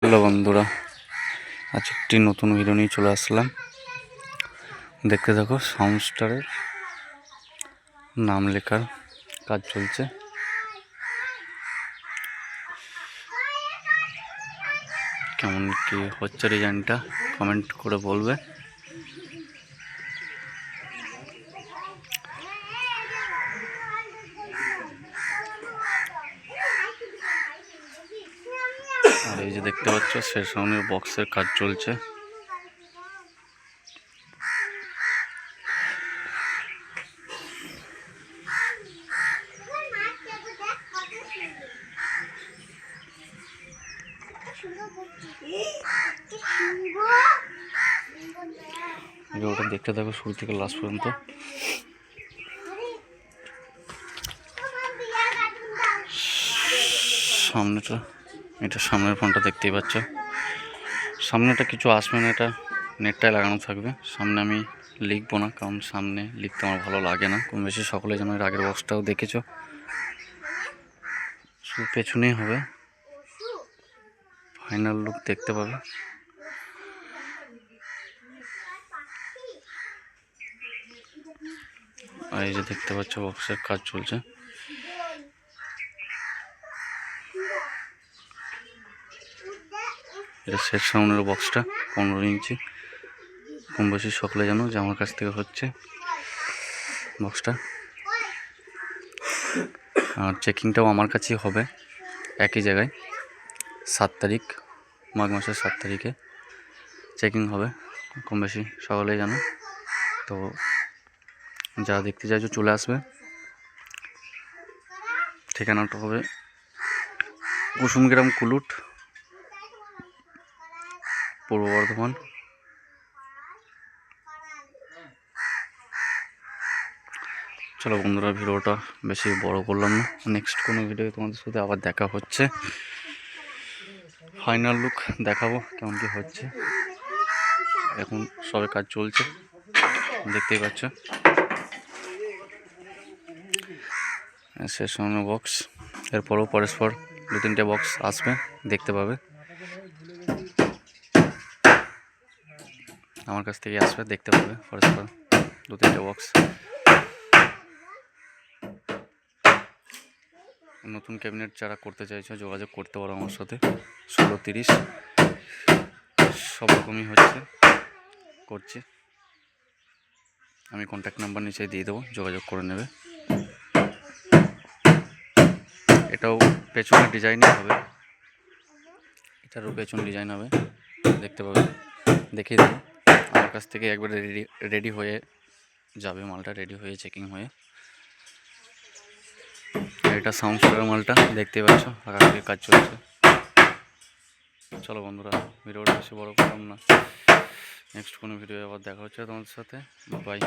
Hello বন্ধুরা, আজ একটি নতুন ভিডিও নিয়ে চলে আসলাম। দেখতে থাকো, সাউন্ডস্টারের নাম লেখার কাজ চলছে। কেমন কি হচ্ছে ডিজাইনটা কমেন্ট করে বলবে। আর এই যে দেখতে পাচ্ছ, সে সামনে বক্সের কাজ চলছে। ভিডিওটা দেখতে থাকো শুরু থেকে লাস্ট পর্যন্ত। সামনেটা, এটা সামনের ফোনটা দেখতেই পাচ্ছ। সামনেটা কিছু আসবে না, এটা নেটটায় লাগানো থাকবে। সামনে আমি লিখবো না, কারণ সামনে লিখতে আমার ভালো লাগে না। কম বেশি সকলে যেন এর আগের বক্সটাও দেখেছো, শুধু পেছনেই হবে, ফাইনাল লুক দেখতে পাবে। আর এই যে দেখতে পাচ্ছ বক্সের কাজ চলছে। এটা সেট সাউন্ডের বক্সটা 15 ইঞ্চি। কম বেশি সকলে জানো যে আমার কাছ থেকে হচ্ছে বক্সটা। আর চেকিংটাও আমার কাছেই হবে, একই জায়গায়। 7 তারিখ, মাঘ মাসের 7 তারিখে চেকিং হবে, কম বেশি সকলেই জানো। তো যারা দেখতে চাইছো চলে আসবে। ঠিকানাটা হবে কুসুমগ্রাম, কুলুট, পূর্ব বর্ধমান। চলো বন্ধুরা, ভিডিওটা বেশি বড় করলাম না। নেক্সট কোনো ভিডিও তোমাদের সাথে আবার দেখা হচ্ছে। ফাইনাল লুক দেখাবো কেমন কি হচ্ছে। এখন সবে কাজ চলছে, দেখতেই পাচ্ছ। শেষ সামনে বক্স, এরপরও পরস্পর 2-3টে বক্স আসবে, দেখতে পাবে। আমার কাছ থেকে আসবে, দেখতে পাবে পরস্পর 2-3টে বক্স। নতুন ক্যাবিনেট যারা করতে চাইছো যোগাযোগ করতে পারো আমার সাথে। 16-30 সব রকমই হচ্ছে, করছি। আমি কন্ট্যাক্ট নাম্বার নিচে দিয়ে দেবো, যোগাযোগ করে নেবে। এটাও পেছনের ডিজাইনই হবে, এটারও পেছন ডিজাইন হবে, দেখতে পাবে। দেখিয়ে দেবো, আমার কাছ থেকে একবারে রেডি হয়ে যাবে মালটা, রেডি হয়ে চেকিং হয়ে। এটা সাউন্ডস্টারের মালটা দেখতেই পাচ্ছ, আগে থেকে কাজ চলছে। চলো বন্ধুরা, ভিডিওটা বেশি বড় করলাম না। নেক্সট কোনো ভিডিও আবার দেখা হচ্ছে তোমাদের সাথে। বাই।